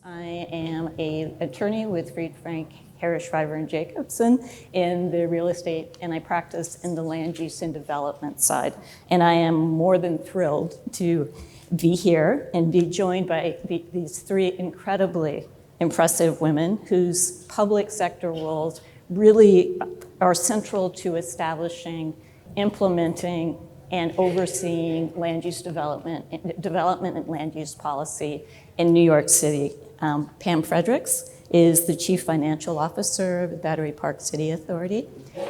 I am an attorney with Fried, Frank, Harris, Shriver, and Jacobson in the real estate, and I practice in the land use and development side. And I am more than thrilled to be here and be joined by these three incredibly impressive women whose public sector roles really are central to establishing, implementing, and overseeing land use development and land use policy in New York City. Pam Fredericks is the Chief Financial Officer of the Battery Park City Authority.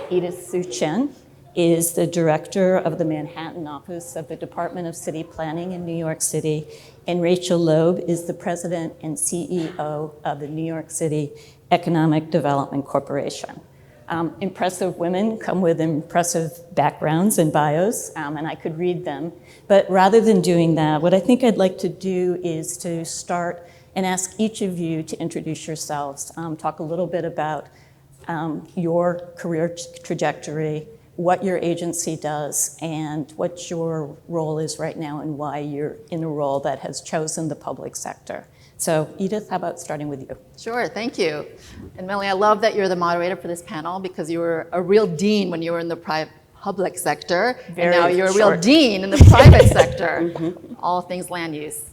Edith Su Chen is the Director of the Manhattan Office of the Department of City Planning in New York City. And Rachel Loeb is the President and CEO of the New York City Economic Development Corporation. Impressive women come with impressive backgrounds and bios, and I could read them. But rather than doing that, what I think I'd like to do is to start and ask each of you to introduce yourselves, talk a little bit about your career trajectory, what your agency does, and what your role is right now and why you're in a role that has chosen the public sector. So Edith, how about starting with you? Sure, thank you. And Melanie, I love that you're the moderator for this panel because you were a real dean when you were in the public sector, and now you're a real dean in the private sector, all things land use.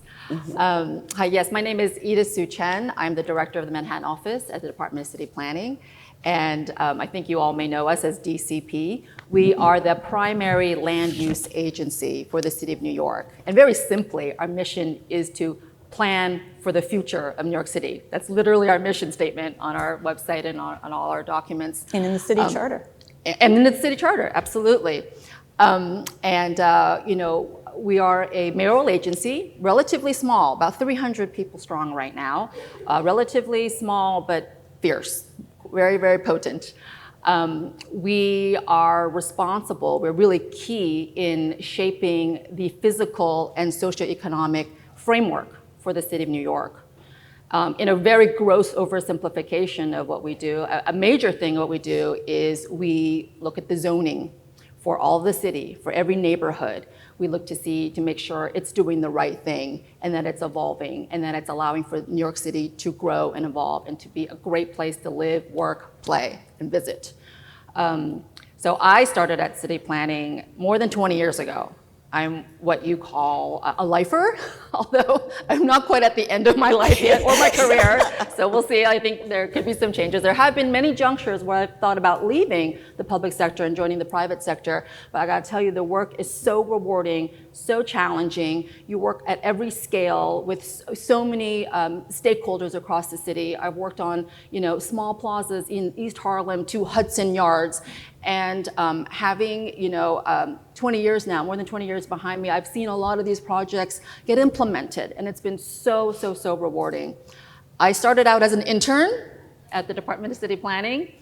Hi, yes, my name is Edith Su Chen. I'm the director of the Manhattan office at the Department of City Planning. And I think you all may know us as DCP. We are the primary land use agency for the city of New York. And very simply, our mission is to plan for the future of New York City. That's literally our mission statement on our website and on all our documents. And in the city charter. And in the city charter, absolutely. You know, we are a mayoral agency, relatively small, about 300 people strong right now. Relatively small, but fierce, very, very potent. We are responsible, we're really key in shaping the physical and socioeconomic framework for the city of New York. In a very gross oversimplification of what we do, a major thing what we do is we look at the zoning for all of the city, for every neighborhood. We look to make sure it's doing the right thing and that it's evolving and that it's allowing for New York City to grow and evolve and to be a great place to live, work, play, and visit. So I started at city planning more than 20 years ago. I'm what you call a lifer, although I'm not quite at the end of my life yet or my career. So we'll see. I think there could be some changes. There have been many junctures where I've thought about leaving the public sector and joining the private sector. But I got to tell you, the work is so rewarding, so challenging. You work at every scale with so many stakeholders across the city. I've worked on, you know, small plazas in East Harlem to Hudson Yards. And having, you know, 20 years now, more than 20 years behind me, I've seen a lot of these projects get implemented, and it's been so, so, so rewarding. I started out as an intern at the Department of City Planning,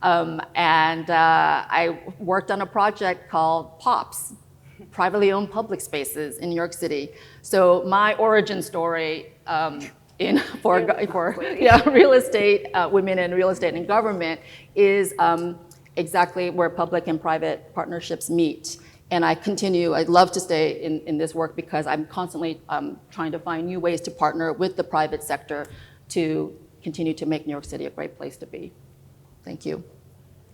I worked on a project called POPs, Privately Owned Public Spaces in New York City. So my origin story for real estate, women in real estate and government is exactly where public and private partnerships meet. And I'd love to stay in this work because I'm constantly trying to find new ways to partner with the private sector to continue to make New York City a great place to be. Thank you.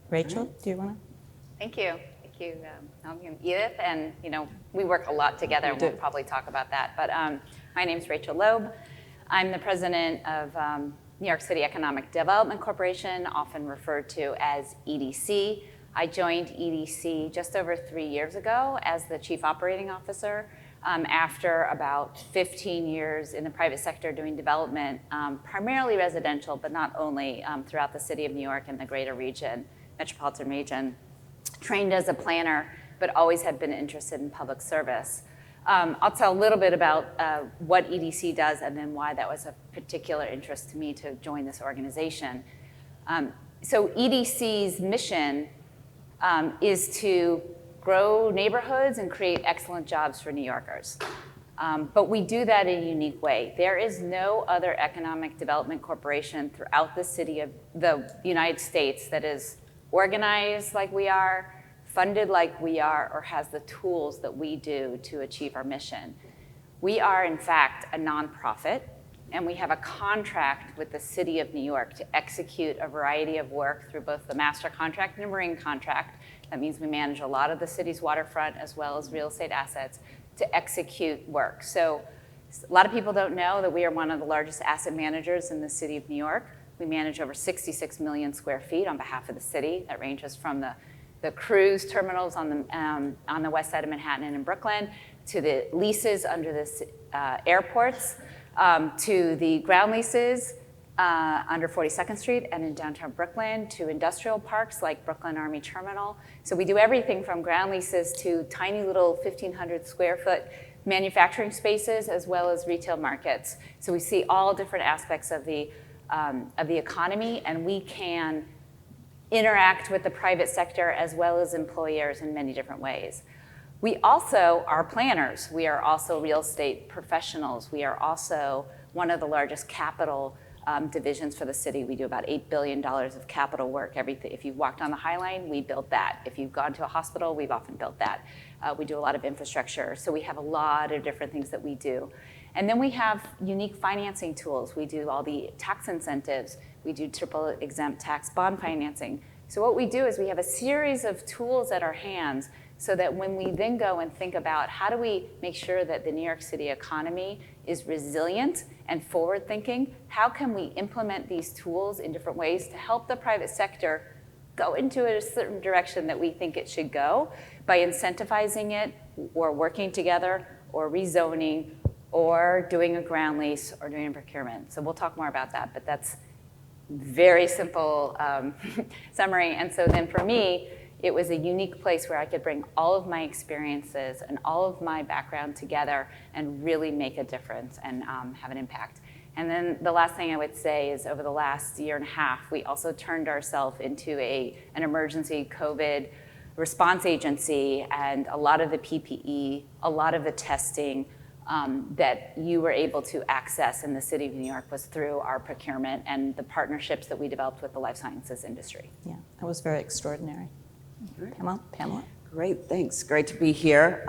Rachel, do you want to? Thank you. Thank you. I'm Edith, and you know, we work a lot together, and we'll probably talk about that. But my name's Rachel Loeb. I'm the president of New York City Economic Development Corporation, often referred to as EDC. I joined EDC just over 3 years ago as the Chief Operating Officer after about 15 years in the private sector doing development, primarily residential, but not only, throughout the city of New York and the greater region, metropolitan region. Trained as a planner, but always had been interested in public service. I'll tell a little bit about what EDC does and then why that was a particular interest to me to join this organization. So EDC's mission is to grow neighborhoods and create excellent jobs for New Yorkers. But we do that in a unique way. There is no other economic development corporation throughout the city of the United States that is organized like we are, funded like we are, or has the tools that we do to achieve our mission. We are, in fact, a nonprofit, and we have a contract with the City of New York to execute a variety of work through both the master contract and a marine contract. That means we manage a lot of the city's waterfront as well as real estate assets to execute work. So a lot of people don't know that we are one of the largest asset managers in the City of New York. We manage over 66 million square feet on behalf of the city. That ranges from the cruise terminals on the west side of Manhattan and in Brooklyn, to the leases under the airports, to the ground leases under 42nd Street and in downtown Brooklyn, to industrial parks like Brooklyn Army Terminal. So we do everything from ground leases to tiny little 1,500 square foot manufacturing spaces as well as retail markets. So we see all different aspects of the economy, and we can interact with the private sector as well as employers in many different ways. We also are planners. We are also real estate professionals. We are also one of the largest capital divisions for the city. We do about $8 billion of capital work. If you've walked on the High Line, we built that. If you've gone to a hospital, we've often built that. We do a lot of infrastructure. So we have a lot of different things that we do. And then we have unique financing tools. We do all the tax incentives. We do triple exempt tax bond financing. So what we do is we have a series of tools at our hands so that when we then go and think about how do we make sure that the New York City economy is resilient and forward-thinking, how can we implement these tools in different ways to help the private sector go into a certain direction that we think it should go by incentivizing it or working together or rezoning or doing a ground lease or doing a procurement. So we'll talk more about that, but that's very simple summary. And so then for me, it was a unique place where I could bring all of my experiences and all of my background together and really make a difference and have an impact. And then the last thing I would say is over the last year and a half, we also turned ourselves into an emergency COVID response agency, and a lot of the PPE, a lot of the testing that you were able to access in the City of New York was through our procurement and the partnerships that we developed with the life sciences industry. Yeah, that was very extraordinary. Pamela? Great, thanks. Great to be here.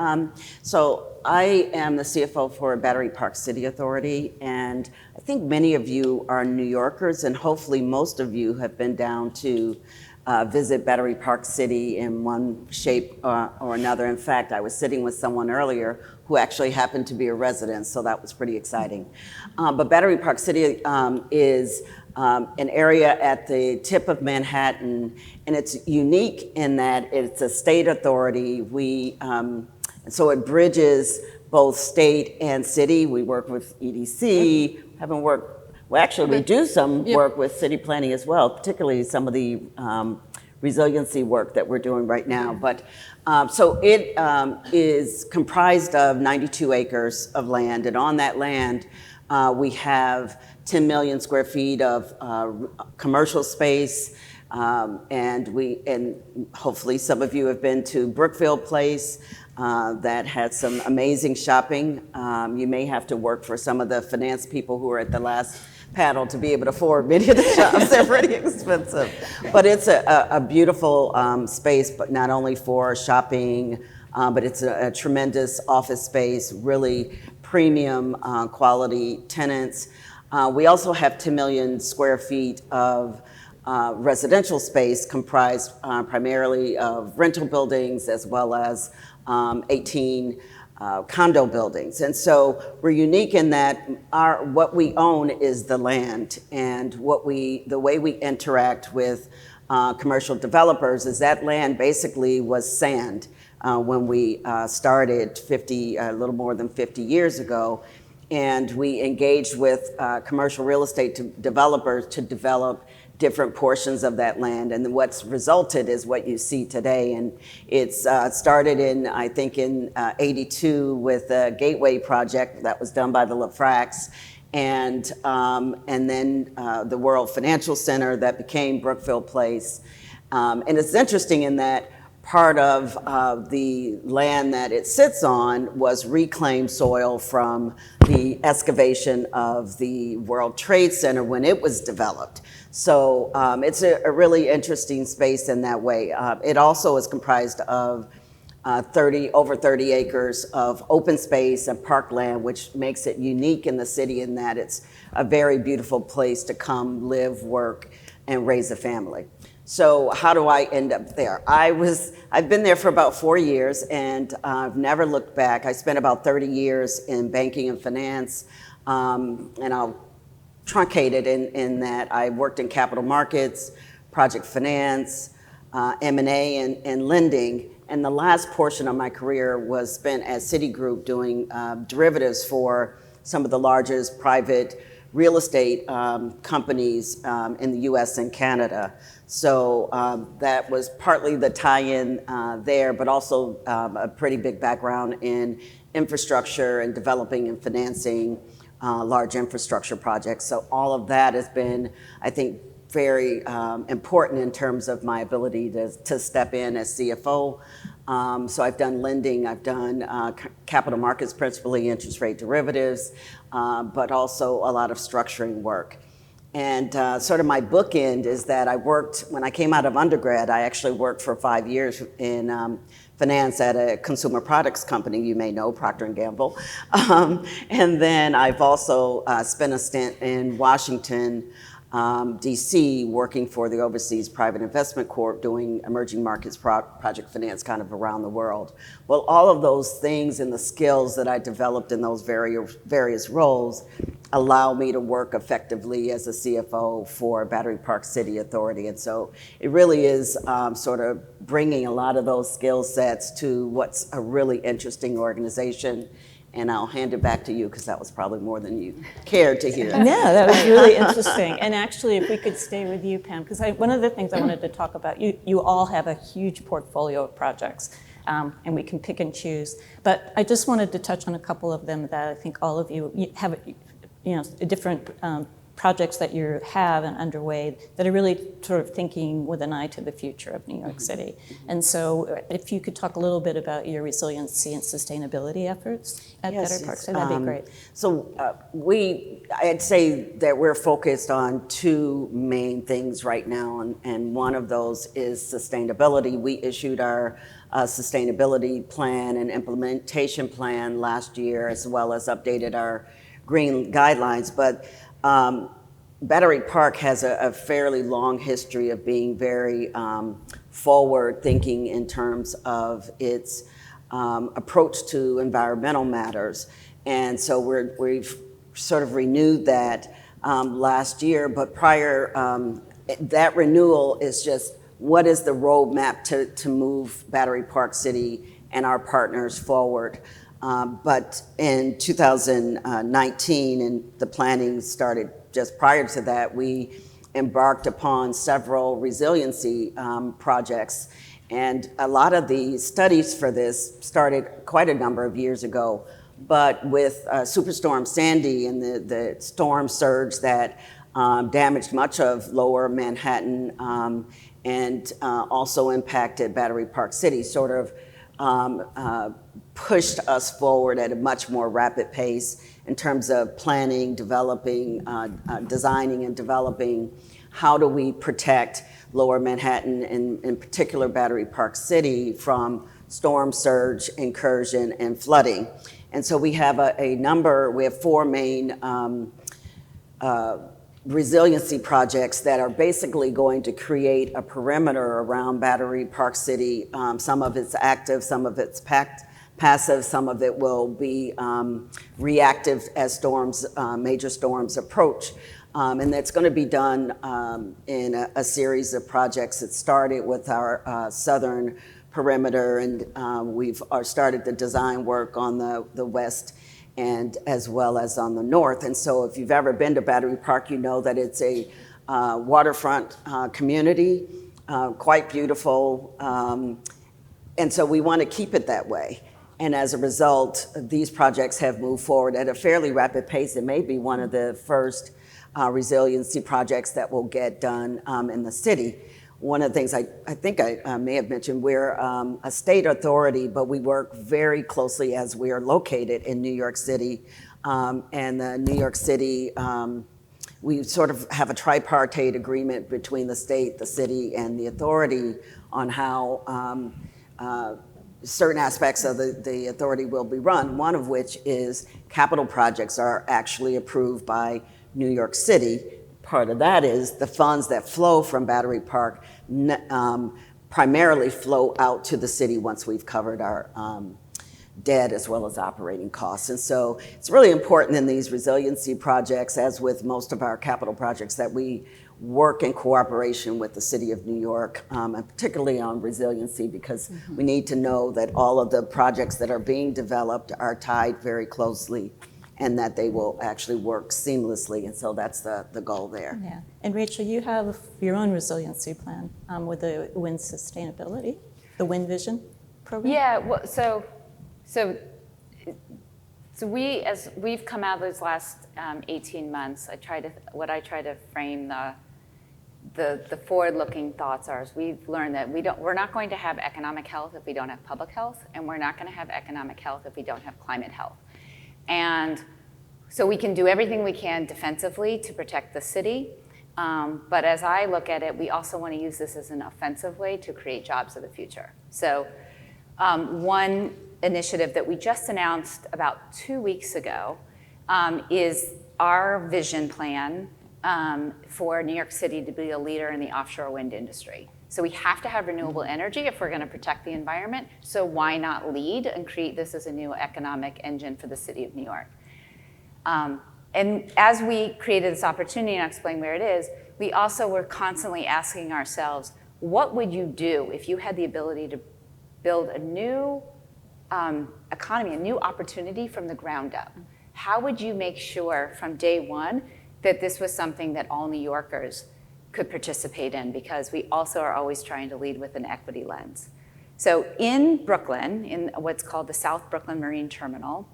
So I am the CFO for Battery Park City Authority, and I think many of you are New Yorkers, and hopefully most of you have been down to visit Battery Park City in one shape or another. In fact, I was sitting with someone earlier who actually happened to be a resident, so that was pretty exciting. But Battery Park City is an area at the tip of Manhattan, and it's unique in that it's a state authority. So it bridges both state and city. We work with EDC, we do some work with city planning as well, particularly some of the resiliency work that we're doing right now. But so it is comprised of 92 acres of land, and on that land, we have 10 million square feet of commercial space, and hopefully some of you have been to Brookfield Place. That had some amazing shopping. You may have to work for some of the finance people who were at the last panel to be able to afford many of the shops. They're pretty expensive. But it's a beautiful space, but not only for shopping, but it's a tremendous office space, really premium quality tenants. We also have 10 million square feet of residential space comprised primarily of rental buildings as well as 18 condo buildings. And so we're unique in that what we own is the land, and the way we interact with commercial developers is that land basically was sand when we started a little more than 50 years ago. And we engaged with commercial real estate developers to develop different portions of that land, and what's resulted is what you see today. And it's started in 82 with a gateway project that was done by the Lafrax, and then the World Financial Center that became Brookfield Place. And it's interesting in that part of the land that it sits on was reclaimed soil from the excavation of the World Trade Center when it was developed. So it's a really interesting space in that way. It also is comprised of over 30 acres of open space and parkland, which makes it unique in the city in that it's a very beautiful place to come live, work, and raise a family. So how do I end up there? I've been there for about 4 years, and I've never looked back. I spent about 30 years in banking and finance, and I'll truncate it in that I worked in capital markets, project finance, M&A, and lending. And the last portion of my career was spent at Citigroup doing derivatives for some of the largest private real estate companies in the US and Canada. So that was partly the tie-in there, but also a pretty big background in infrastructure and developing and financing large infrastructure projects. So all of that has been, I think, very important in terms of my ability to step in as CFO. So I've done lending, I've done capital markets, principally interest rate derivatives, but also a lot of structuring work. And sort of my bookend is that when I came out of undergrad, I actually worked for 5 years in finance at a consumer products company you may know, Procter & Gamble. And then I've also spent a stint in Washington, DC, working for the Overseas Private Investment Corp, doing emerging markets project finance kind of around the world. Well, all of those things and the skills that I developed in those various roles allow me to work effectively as a CFO for Battery Park City Authority. And so it really is sort of bringing a lot of those skill sets to what's a really interesting organization. And I'll hand it back to you because that was probably more than you cared to hear. Yeah, that was really interesting. And actually, if we could stay with you, Pam, because one of the things I wanted to talk about, you all have a huge portfolio of projects, and we can pick and choose. But I just wanted to touch on a couple of them that I think all of you have, different projects that you have and underway that are really sort of thinking with an eye to the future of New York City. And so if you could talk a little bit about your resiliency and sustainability efforts at Battery Park, so that'd be great. So I'd say that we're focused on two main things right now, and one of those is sustainability. We issued our sustainability plan and implementation plan last year, as well as updated our green guidelines. But Battery Park has a fairly long history of being very forward thinking in terms of its approach to environmental matters. And so we've sort of renewed that last year, but prior, that renewal is just what is the roadmap to move Battery Park City and our partners forward. But in 2019, and the planning started just prior to that, we embarked upon several resiliency projects. And a lot of the studies for this started quite a number of years ago. But with Superstorm Sandy and the storm surge that damaged much of lower Manhattan and also impacted Battery Park City, sort of pushed us forward at a much more rapid pace in terms of planning, developing, designing and developing how do we protect lower Manhattan and in particular Battery Park City from storm surge, incursion, and flooding. And so we have we have four main resiliency projects that are basically going to create a perimeter around Battery Park City. Some of it's active, some of it's passive, some of it will be reactive as major storms approach. And that's going to be done in a series of projects that started with our southern perimeter, and we've started the design work on the west and as well as on the north. And so if you've ever been to Battery Park, you know that it's a waterfront community, quite beautiful. And so we want to keep it that way. And as a result, these projects have moved forward at a fairly rapid pace. It may be one of the first resiliency projects that will get done in the city. One of the things I think I may have mentioned, we're a state authority, but we work very closely as we are located in New York City. And the New York City, we sort of have a tripartite agreement between the state, the city, and the authority on how certain aspects of the authority will be run, one of which is capital projects are actually approved by New York City. Part of that is the funds that flow from Battery Park primarily flow out to the city once we've covered our debt as well as operating costs. And so it's really important in these resiliency projects, as with most of our capital projects, that we work in cooperation with the City of New York, and particularly on resiliency, because we need to know that all of the projects that are being developed are tied very closely and that they will actually work seamlessly. And so that's the goal there. Yeah. And Rachel, you have your own resiliency plan with the wind sustainability, the Wind Vision program? Yeah, well, so as we've come out those last 18 months, what I try to frame the forward-looking thoughts are, is we've learned that we're not going to have economic health if we don't have public health, and we're not going to have economic health if we don't have climate health. And so we can do everything we can defensively to protect the city, but as I look at it, we also want to use this as an offensive way to create jobs of the future. So one initiative that we just announced about 2 weeks ago is our vision plan for New York City to be a leader in the offshore wind industry. So we have to have renewable energy if we're going to protect the environment. So why not lead and create this as a new economic engine for the city of New York? And as we created this opportunity, and I'll explain where it is, we also were constantly asking ourselves, what would you do if you had the ability to build a new economy, a new opportunity from the ground up? How would you make sure from day one that this was something that all New Yorkers could participate in, because we also are always trying to lead with an equity lens. So in Brooklyn, in what's called the South Brooklyn Marine Terminal,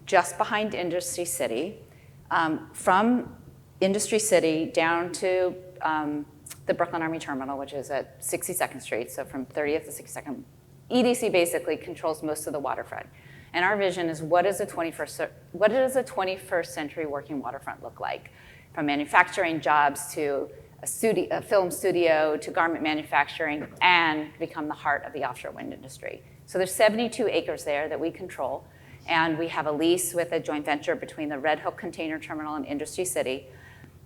just behind Industry City, from Industry City down to the Brooklyn Army Terminal, which is at 62nd Street, so from 30th to 62nd, EDC basically controls most of the waterfront. And our vision is, what does a 21st century working waterfront look like? From manufacturing jobs to a film studio to garment manufacturing, and become the heart of the offshore wind industry. So there's 72 acres there that we control, and we have a lease with a joint venture between the Red Hook Container Terminal and Industry City.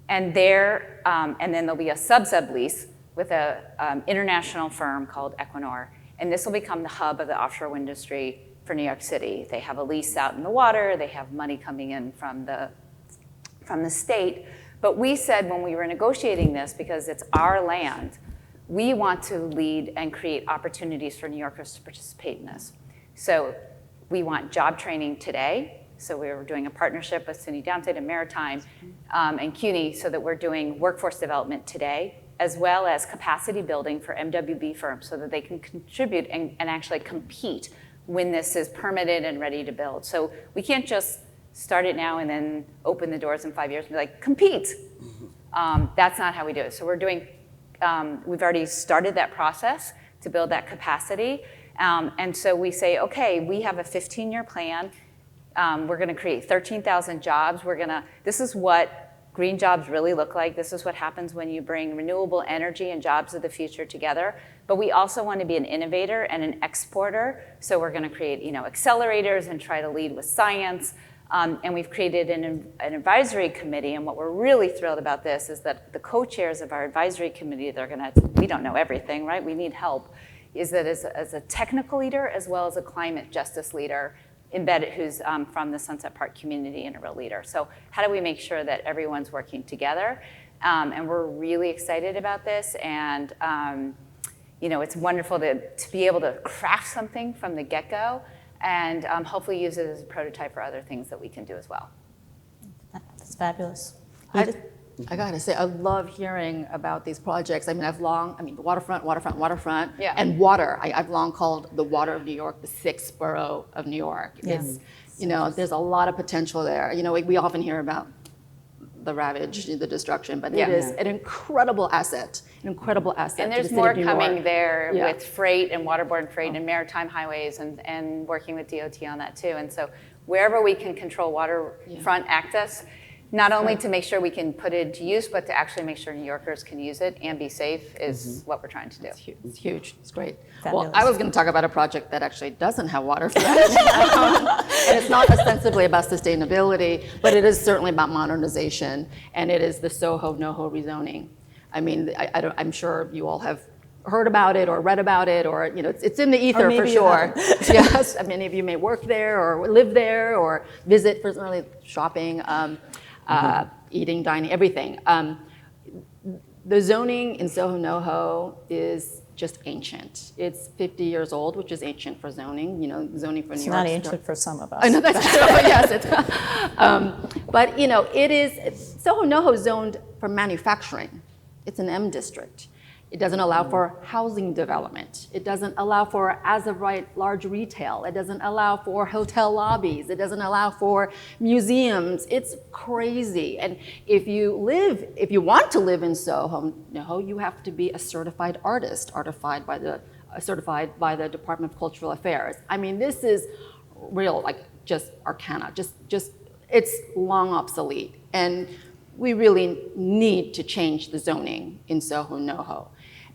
And and then there'll be a sub-lease with an international firm called Equinor, and this will become the hub of the offshore wind industry for New York City. They have a lease out in the water, they have money coming in from the state. But we said when we were negotiating this, because it's our land, we want to lead and create opportunities for New Yorkers to participate in this. So we want job training today. So we were doing a partnership with SUNY Downstate and Maritime and CUNY, so that we're doing workforce development today, as well as capacity building for MWB firms so that they can contribute and actually compete when this is permitted and ready to build. So we can't just start it now and then open the doors in 5 years and be like, compete. That's not how we do it. So we're doing, we've already started that process to build that capacity. And so we say, okay, we have a 15-year plan. We're gonna create 13,000 jobs. This is what green jobs really look like. This is what happens when you bring renewable energy and jobs of the future together. But we also want to be an innovator and an exporter. So we're gonna create accelerators and try to lead with science. And we've created an advisory committee, and what we're really thrilled about this is that the co-chairs of our advisory committee, we don't know everything, right? We need help, is that as a technical leader as well as a climate justice leader, embedded, who's from the Sunset Park community and a real leader. So how do we make sure that everyone's working together? And we're really excited about this, and it's wonderful to be able to craft something from the get-go, and hopefully use it as a prototype for other things that we can do as well. That's fabulous. I gotta say, I love hearing about these projects. I mean, waterfront, Yeah. and water. I've long called the water of New York the sixth borough of New York. Yeah. It's, there's a lot of potential there. We often hear about the ravage, the destruction, but it is an incredible asset, And to there's the city more of New coming York. there Yeah. with freight and waterborne freight and maritime highways, and working with DOT on that too. And so wherever we can control waterfront access, not only to make sure we can put it into use, but to actually make sure New Yorkers can use it and be safe is what we're trying to do. It's huge. It's great. Fabulous. Well, I was going to talk about a project that actually doesn't have water for that. And it's not ostensibly about sustainability, but it is certainly about modernization, and it is the Soho NoHo rezoning. I mean, I'm sure you all have heard about it or read about it, or it's in the ether for sure. Yes, many of you may work there or live there or visit for really shopping, eating, dining, everything. The zoning in Soho NoHo is just ancient. It's 50 years old, which is ancient for zoning. Zoning for New York. It's not ancient for some of us. I know that's true. Yes, but it is. Soho NoHo is zoned for manufacturing. It's an M district. It doesn't allow for housing development. It doesn't allow for as-of-right large retail. It doesn't allow for hotel lobbies. It doesn't allow for museums. It's crazy. And if you want to live in Soho NoHo, you have to be a certified artist, certified by the Department of Cultural Affairs. I mean, this is real, just arcana. Just it's long obsolete. And we really need to change the zoning in Soho NoHo.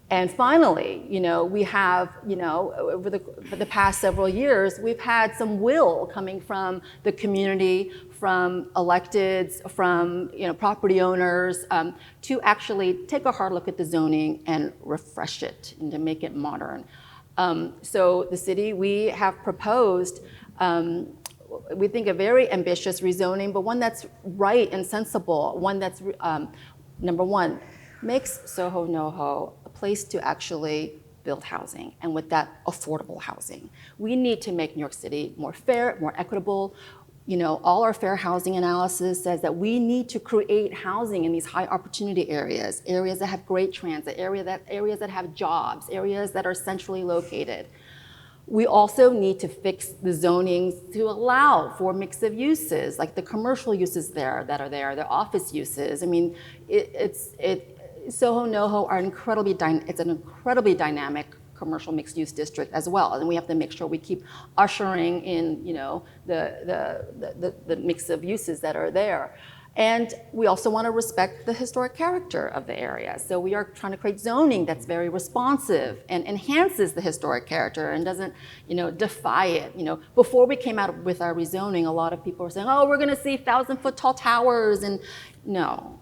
And finally, we have, over the past several years, we've had some will coming from the community, from electeds, from property owners, to actually take a hard look at the zoning and refresh it and to make it modern. So the city, we have proposed, we think a very ambitious rezoning, but one that's right and sensible, one that's, number one, makes Soho NoHo a place to actually build housing, and with that, affordable housing. We need to make New York City more fair, more equitable. All our fair housing analysis says that we need to create housing in these high opportunity areas that have great transit, areas that have jobs, areas that are centrally located. We also need to fix the zonings to allow for mix of uses, like the commercial uses the office uses. I mean, Soho NoHo it's an incredibly dynamic commercial mixed-use district as well, and we have to make sure we keep ushering in, the mix of uses that are there. And we also want to respect the historic character of the area. So we are trying to create zoning that's very responsive and enhances the historic character and doesn't, defy it. Before we came out with our rezoning, a lot of people were saying, oh, we're going to see 1,000-foot tall towers. And no,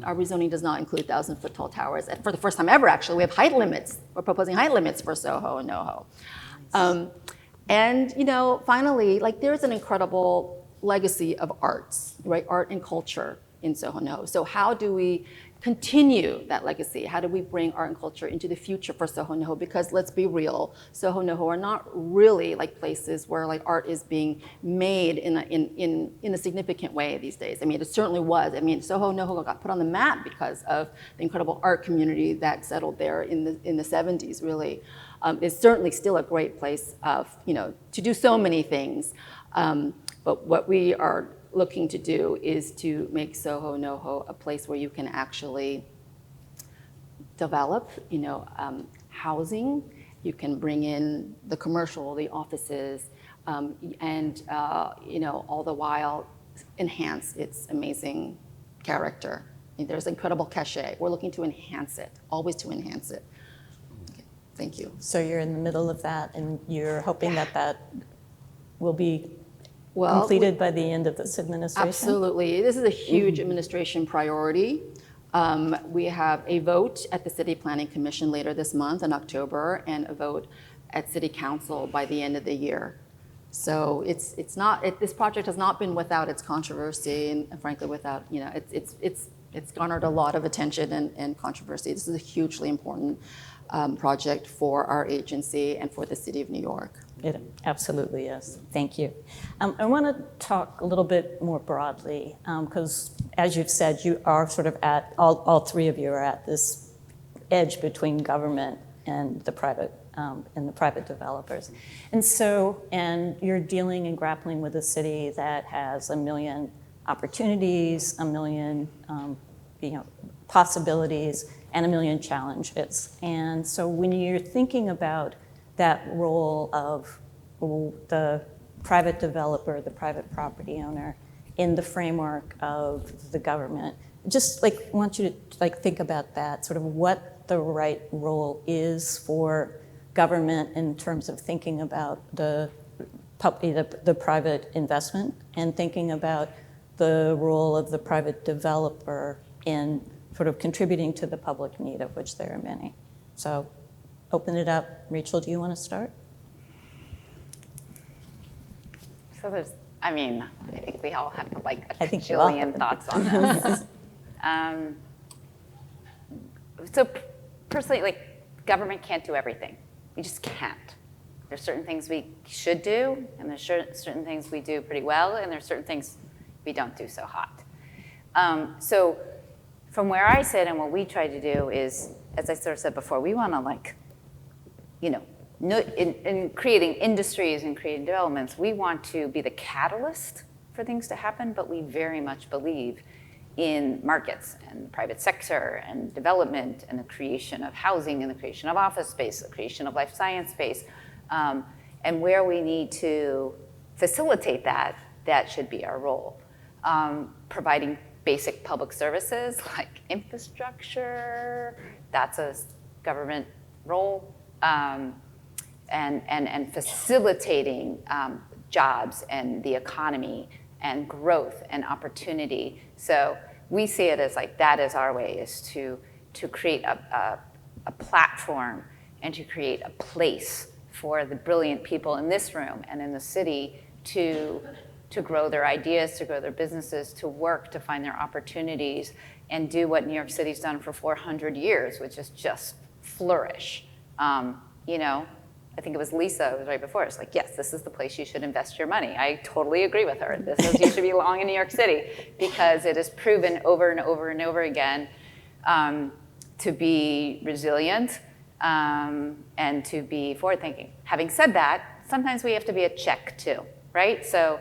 our rezoning does not include 1,000-foot tall towers. And for the first time ever, actually, we have height limits. We're proposing height limits for Soho and NoHo. And finally, there's an incredible legacy of arts, right? Art and culture in Soho NoHo. So how do we continue that legacy? How do we bring art and culture into the future for Soho NoHo? Because let's be real, Soho NoHo are not really places where art is being made in a significant way these days. I mean, it certainly was. I mean, Soho NoHo got put on the map because of the incredible art community that settled there in the 70s, really. It's certainly still a great place to do so many things. But what we are looking to do is to make Soho NoHo a place where you can actually develop, housing. You can bring in the commercial, the offices, and all the while enhance its amazing character. There's incredible cachet. We're looking to enhance it, always to enhance it. Okay, thank you. So you're in the middle of that, and you're hoping that will be completed by the end of this administration? Absolutely. This is a huge administration priority. We have a vote at the City Planning Commission later this month in October, and a vote at City Council by the end of the year. So this project has not been without its controversy, and frankly, without, it's garnered a lot of attention and controversy. This is a hugely important project for our agency and for the City of New York. It absolutely is. Thank you. I want to talk a little bit more broadly, because as you've said, you are sort of all three of you are at this edge between government and the private developers. And you're dealing and grappling with a city that has 1 million opportunities, 1 million possibilities, and 1 million challenges. And so when you're thinking about that role of the private developer, the private property owner in the framework of the government. Just like want you to like think about that, sort of what the right role is for government in terms of thinking about the private investment and thinking about the role of the private developer in sort of contributing to the public need, of which there are many. So open it up. Rachel, do you want to start? So there's, I mean, I think we all have like a I think we all bajillion have. thoughts on this. So personally, like, government can't do everything. We just can't. There's certain things we should do, and there's certain things we do pretty well, and there's certain things we don't do so hot. So from where I sit and what we try to do is, as I sort of said before, we want to like, you know, in creating industries and creating developments, we want to be the catalyst for things to happen, but we very much believe in markets and the private sector and development and the creation of housing and the creation of office space, the creation of life science space. And where we need to facilitate that, that should be our role. Providing basic public services like infrastructure, that's a government role. And facilitating jobs and the economy and growth and opportunity. So we see it as like that is our way, is to create a platform and to create a place for the brilliant people in this room and in the city to grow their ideas, to grow their businesses, to work, to find their opportunities, and do what New York City's done for 400 years, which is just flourish. You know, I think it was Lisa, it was right before, it's like, yes, this is the place you should invest your money. I totally agree with her. This is, you should belong in New York City, because it is proven over and over and over again to be resilient and to be forward-thinking. Having said that, sometimes we have to be a check too, right? So,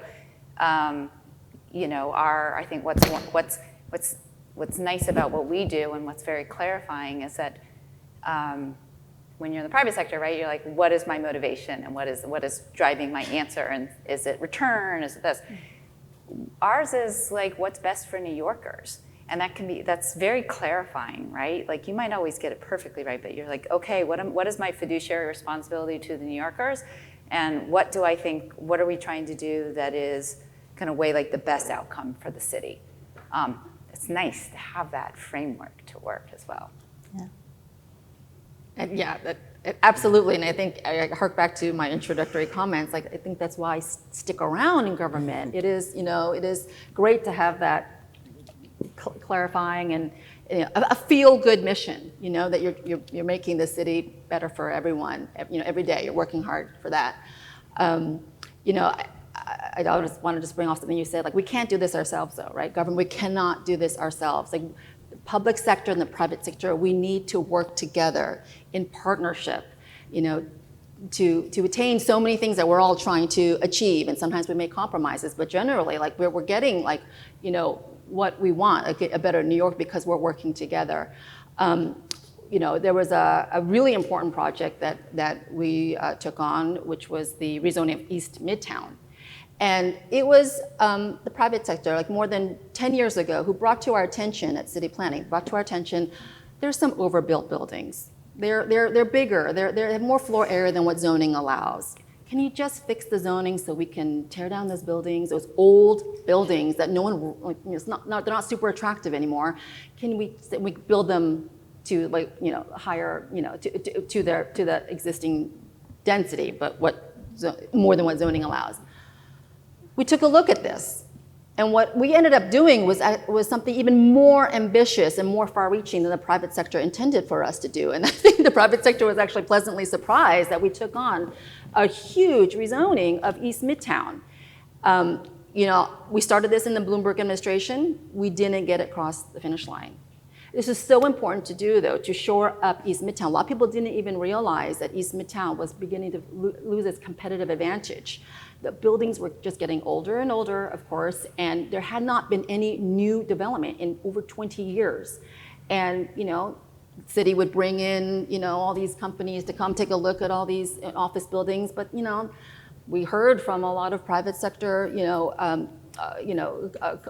you know, I think what's nice about what we do and what's very clarifying is that when you're in the private sector, right, you're like, what is my motivation and what is driving my answer, and is it return, is it this? Ours is like what's best for New Yorkers, and that's very clarifying, right? Like you might always get it perfectly right, but you're like, okay, what is my fiduciary responsibility to the New Yorkers, and what are we trying to do that is kind of way like the best outcome for the city? It's nice to have that framework to work as well. Yeah. And yeah, absolutely. And I think I hark back to my introductory comments. Like, I think that's why I stick around in government. It is, you know, it is great to have that clarifying and, you know, a feel-good mission. You know, that you're making the city better for everyone. You know, every day you're working hard for that. You know, I just wanted to bring off something you said. Like, we can't do this ourselves, though, right? Government, we cannot do this ourselves. Like, the public sector and the private sector, we need to work together in partnership, you know, to attain so many things that we're all trying to achieve. And sometimes we make compromises, but generally, like, we're getting, like, you know, what we want, a better New York, because we're working together. You know, there was a really important project that we took on, which was the rezoning of East Midtown. And it was the private sector, like more than 10 years ago, who brought to our attention at city planning, there's some overbuilt buildings. They're bigger, they have more floor area than what zoning allows. Can you just fix the zoning so we can tear down those buildings, those old buildings that no one, like, you know, they're not super attractive anymore? Can we build them to, like, you know, higher, you know, to the existing density, but more than what zoning allows? We took a look at this, and what we ended up doing was something even more ambitious and more far-reaching than the private sector intended for us to do. And I think the private sector was actually pleasantly surprised that we took on a huge rezoning of East Midtown. You know, we started this in the Bloomberg administration. We didn't get it across the finish line. This is so important to do, though, to shore up East Midtown. A lot of people didn't even realize that East Midtown was beginning to lose its competitive advantage. The buildings were just getting older and older, of course, and there had not been any new development in over 20 years. And, you know, the city would bring in, you know, all these companies to come take a look at all these office buildings. But, you know, we heard from a lot of private sector, you know,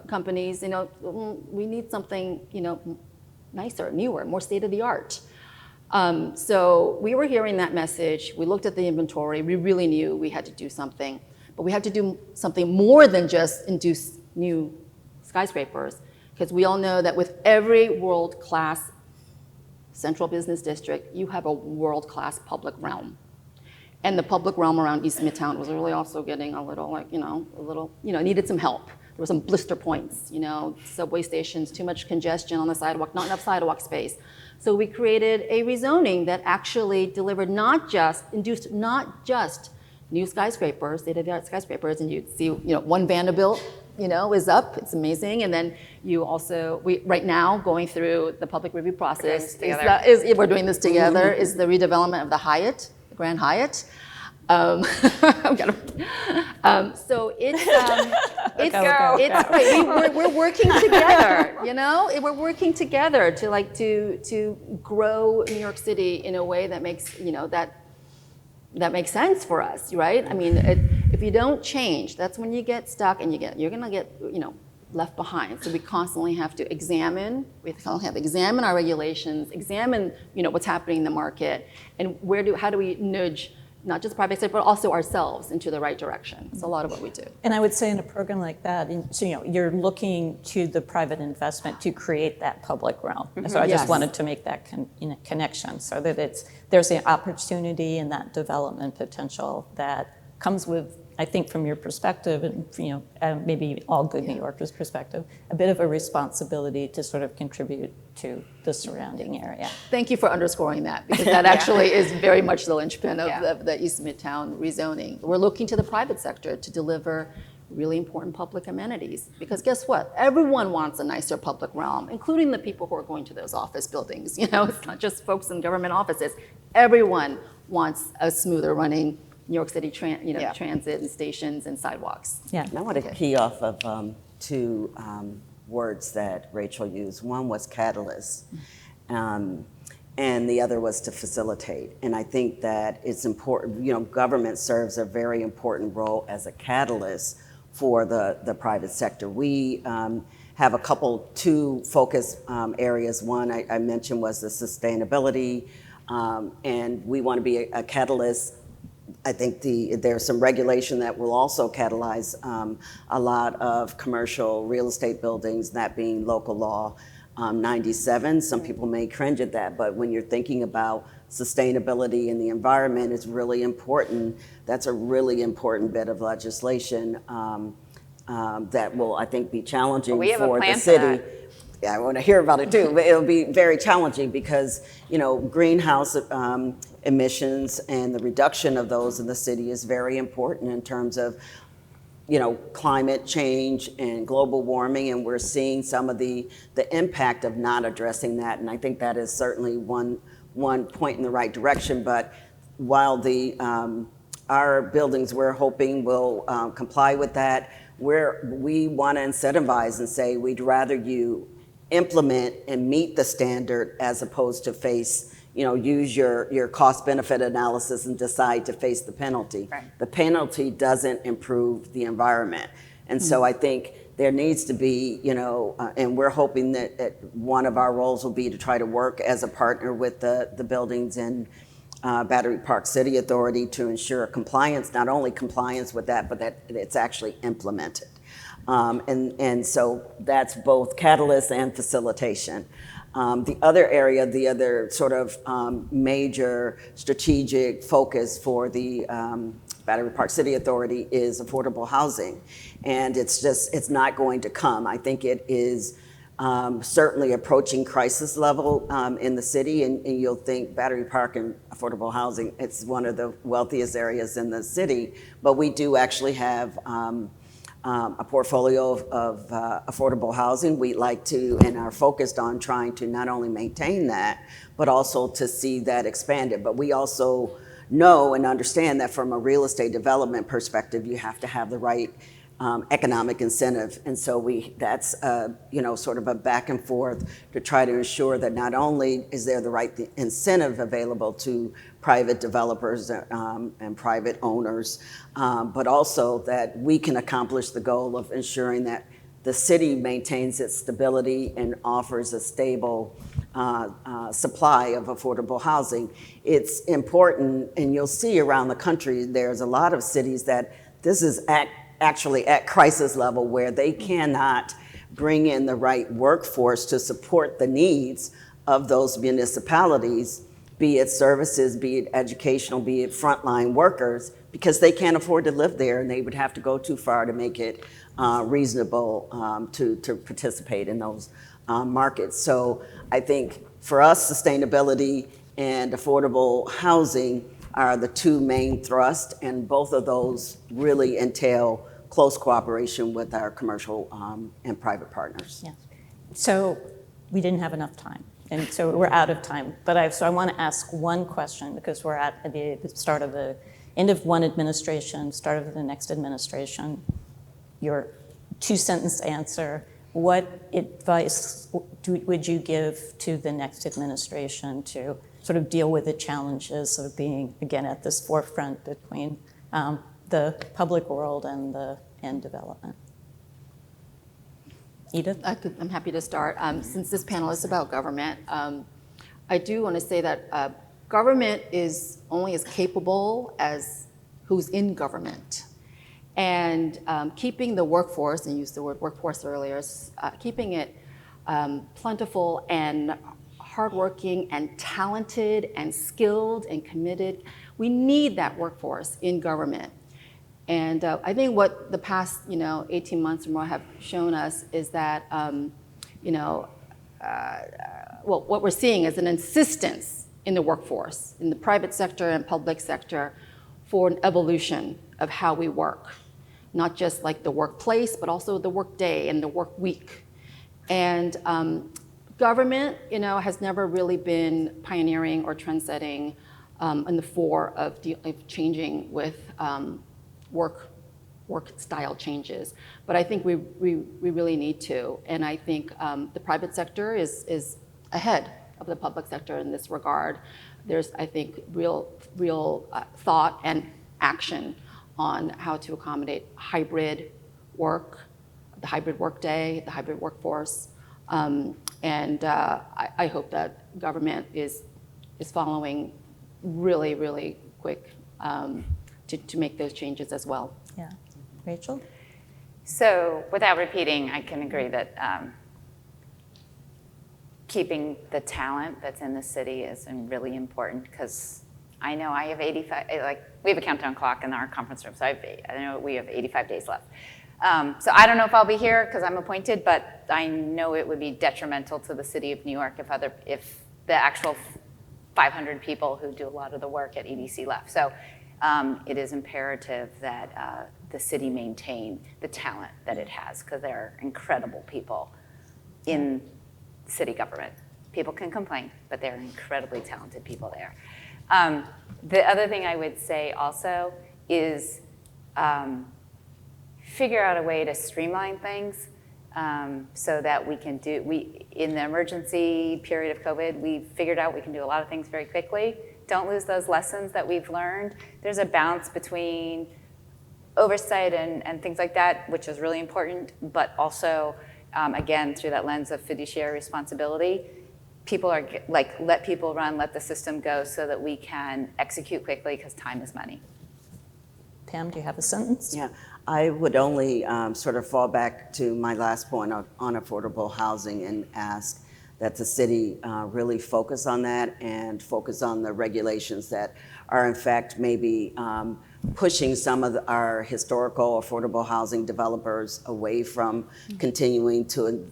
companies, we need something, nicer, newer, more state of the art. So we were hearing that message. We looked at the inventory. We really knew we had to do something, but we had to do something more than just induce new skyscrapers, because we all know that with every world-class central business district, you have a world-class public realm. And the public realm around East Midtown was really also getting a little, needed some help. There were some blister points, subway stations, too much congestion on the sidewalk, not enough sidewalk space. So we created a rezoning that actually delivered induced not just new skyscrapers, state-of-the-art skyscrapers, and you'd see, one Vanderbilt, is up, it's amazing. And then right now, going through the public review process, we're doing this together, is the redevelopment of the Hyatt, the Grand Hyatt. So we're working together, we're working together to grow New York City in a way that makes, that makes sense for us, right? I mean, if you don't change, that's when you get stuck and you're gonna get, left behind. So we constantly have to examine our regulations, examine, what's happening in the market, and how do we nudge not just private sector, but also ourselves into the right direction. It's a lot of what we do. And I would say in a program like that, you're looking to the private investment to create that public realm. Mm-hmm. So I just wanted to make that connection, so that there's the opportunity and that development potential that comes with, I think, from your perspective, and maybe all good New Yorkers' perspective, a bit of a responsibility to sort of contribute to the surrounding area. Thank you for underscoring that, because that actually is very much the linchpin of the East Midtown rezoning. We're looking to the private sector to deliver really important public amenities, because guess what? Everyone wants a nicer public realm, including the people who are going to those office buildings. It's not just folks in government offices. Everyone wants a smoother running New York City transit and stations and sidewalks. Yeah. I want to key off of two words that Rachel used. One was catalyst, and the other was to facilitate. And I think that it's important, government serves a very important role as a catalyst for the private sector. We have two focus areas. One I mentioned was the sustainability, and we want to be a catalyst. I think there's some regulation that will also catalyze a lot of commercial real estate buildings, that being local law 97. Some people may cringe at that, but when you're thinking about sustainability and the environment, it's really important. That's a really important bit of legislation that will, I think, be challenging for the city. Yeah, I want to hear about it too, but it'll be very challenging because, greenhouse emissions and the reduction of those in the city is very important in terms of, climate change and global warming, and we're seeing some of the impact of not addressing that, and I think that is certainly one point in the right direction. But while our buildings, we're hoping will comply with that, we want to incentivize and say we'd rather you implement and meet the standard as opposed to use your cost-benefit analysis and decide to face the penalty. Right. The penalty doesn't improve the environment. And so I think there needs to be, and we're hoping that one of our roles will be to try to work as a partner with the buildings in Battery Park City Authority to ensure compliance, not only compliance with that, but that it's actually implemented. And so that's both catalyst and facilitation. The other sort of major strategic focus for the Battery Park City Authority is affordable housing. And it's not going to come. I think it is certainly approaching crisis level in the city, and you'll think Battery Park and affordable housing, it's one of the wealthiest areas in the city, but we do actually have a portfolio of affordable housing. We like to and are focused on trying to not only maintain that, but also to see that expanded. But we also know and understand that from a real estate development perspective, you have to have the right economic incentive. And so that's sort of a back and forth to try to ensure that not only is there the right incentive available to private developers and private owners, but also that we can accomplish the goal of ensuring that the city maintains its stability and offers a stable supply of affordable housing. It's important, and you'll see around the country, there's a lot of cities that this is actually at crisis level where they cannot bring in the right workforce to support the needs of those municipalities, be it services, be it educational, be it frontline workers, because they can't afford to live there and they would have to go too far to make it reasonable to participate in those markets. So I think for us, sustainability and affordable housing are the two main thrusts, and both of those really entail close cooperation with our commercial and private partners. Yeah. So we didn't have enough time, and so we're out of time. But so I want to ask one question, because we're at the start of the end of one administration, start of the next administration. Your two-sentence answer: what advice would you give to the next administration to sort of deal with the challenges of being, again, at this forefront between the public world and development? Edith? I'm happy to start. Since this panel is about government, I do want to say that government is only as capable as who's in government. And keeping the workforce, and used the word workforce earlier, keeping it plentiful and hardworking and talented and skilled and committed. We need that workforce in government. And I think what the past 18 months or more have shown us is that what we're seeing is an insistence in the workforce, in the private sector and public sector, for an evolution of how we work. Not just like the workplace, but also the work day and the work week. And government, has never really been pioneering or trendsetting in the fore of changing with work style changes. But I think we really need to. And I think the private sector is ahead of the public sector in this regard. There's, I think, real thought and action on how to accommodate hybrid work, the hybrid workday, the hybrid workforce. And I hope that government is following really, really quick to make those changes as well. Yeah. Rachel? So without repeating, I can agree that keeping the talent that's in the city is really important, because I know I have 85, we have a countdown clock in our conference room, so I know we have 85 days left. So I don't know if I'll be here because I'm appointed, but I know it would be detrimental to the city of New York if the actual 500 people who do a lot of the work at EDC left. So it is imperative that the city maintain the talent that it has, because there are incredible people in city government. People can complain, but there are incredibly talented people there. The other thing I would say also is figure out a way to streamline things so that we can in the emergency period of COVID, we figured out we can do a lot of things very quickly. Don't lose those lessons that we've learned. There's a balance between oversight and things like that, which is really important, but also, again, through that lens of fiduciary responsibility, people are let people run, let the system go so that we can execute quickly, because time is money. Pam, do you have a sentence? Yeah, I would only sort of fall back to my last point on affordable housing and ask that the city really focus on that and focus on the regulations that are in fact maybe pushing some of our historical affordable housing developers away from continuing to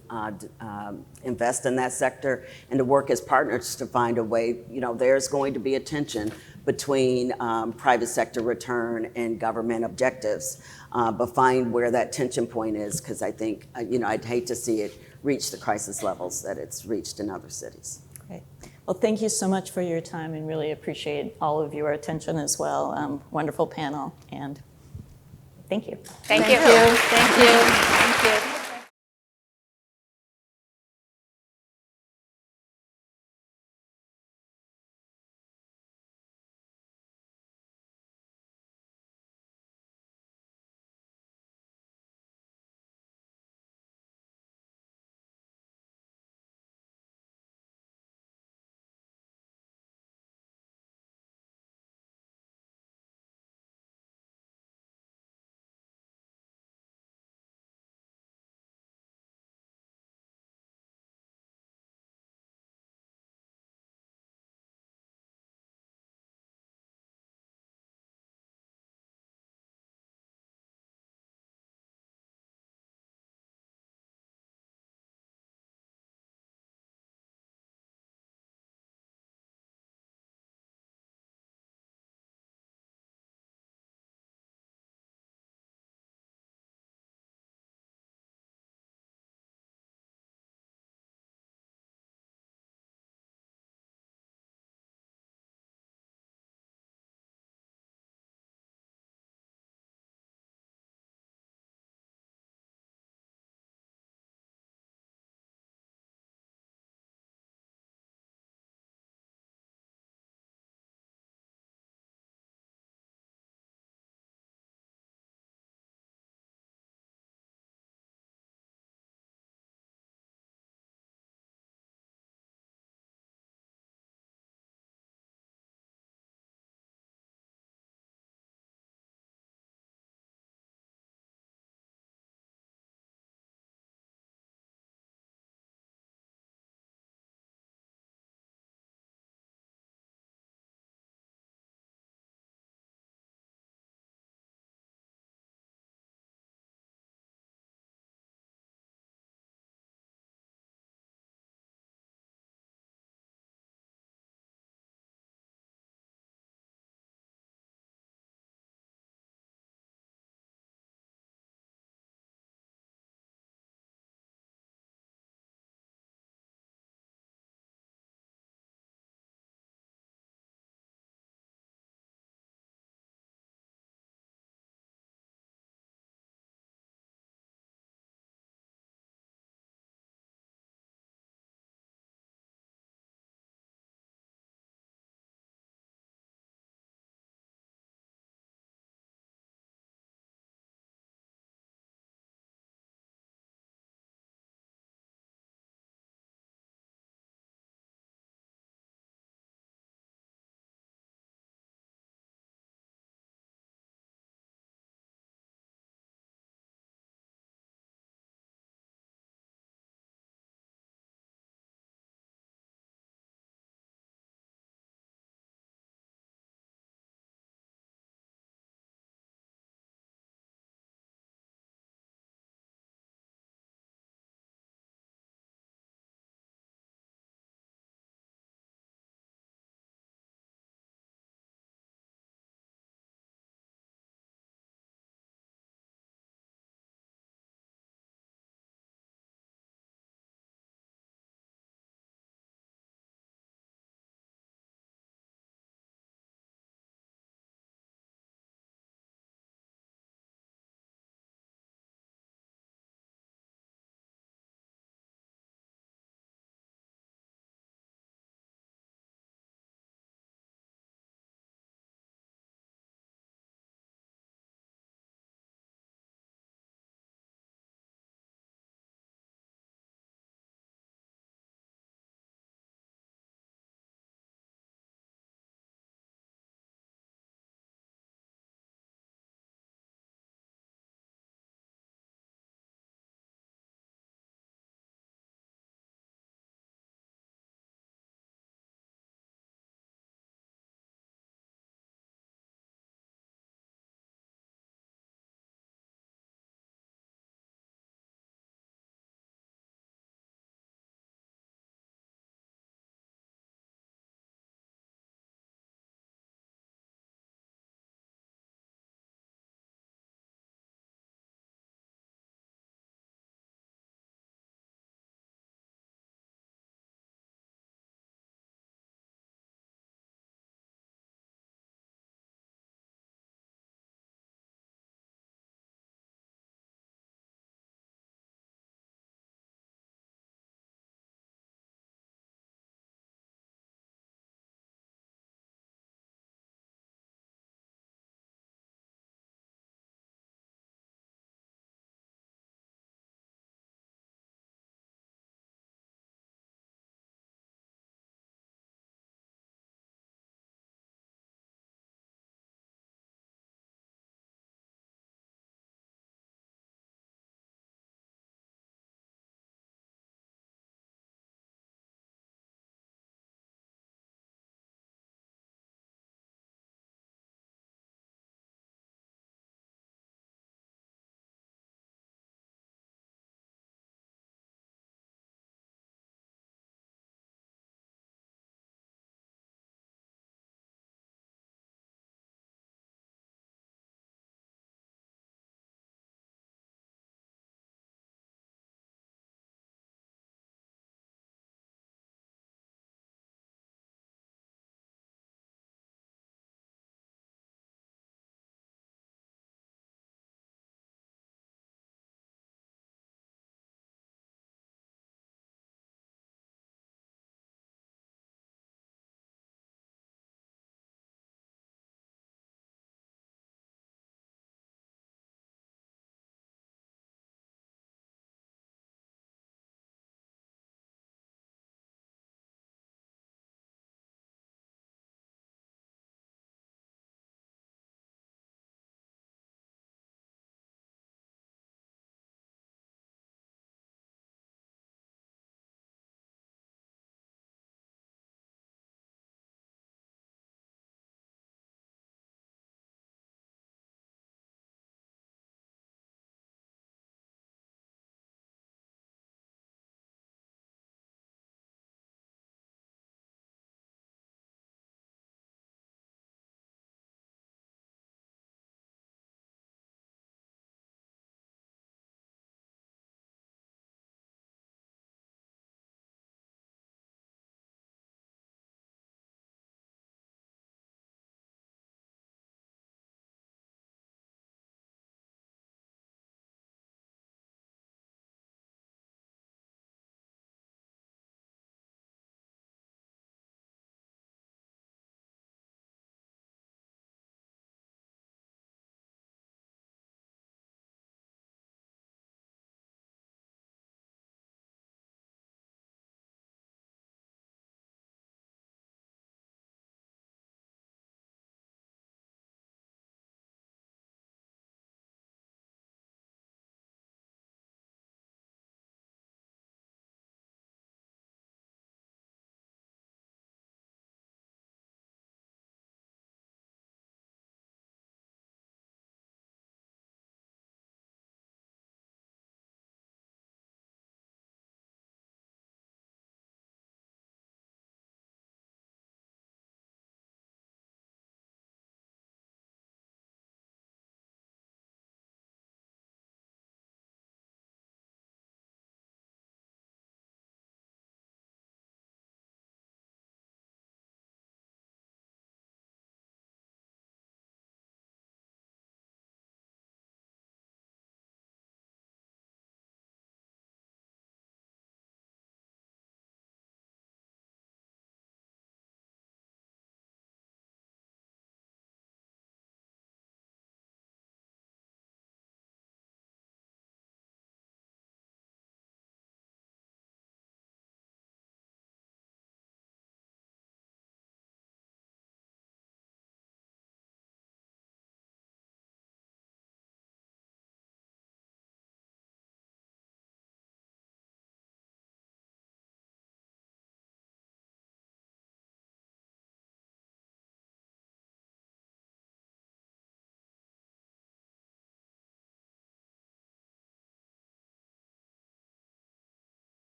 invest in that sector, and to work as partners to find a way. There's going to be a tension between private sector return and government objectives, but find where that tension point is, because I think, I'd hate to see it reach the crisis levels that it's reached in other cities. Great. Well, thank you so much for your time, and really appreciate all of your attention as well. Wonderful panel, and Thank you. Thank you. Thank you.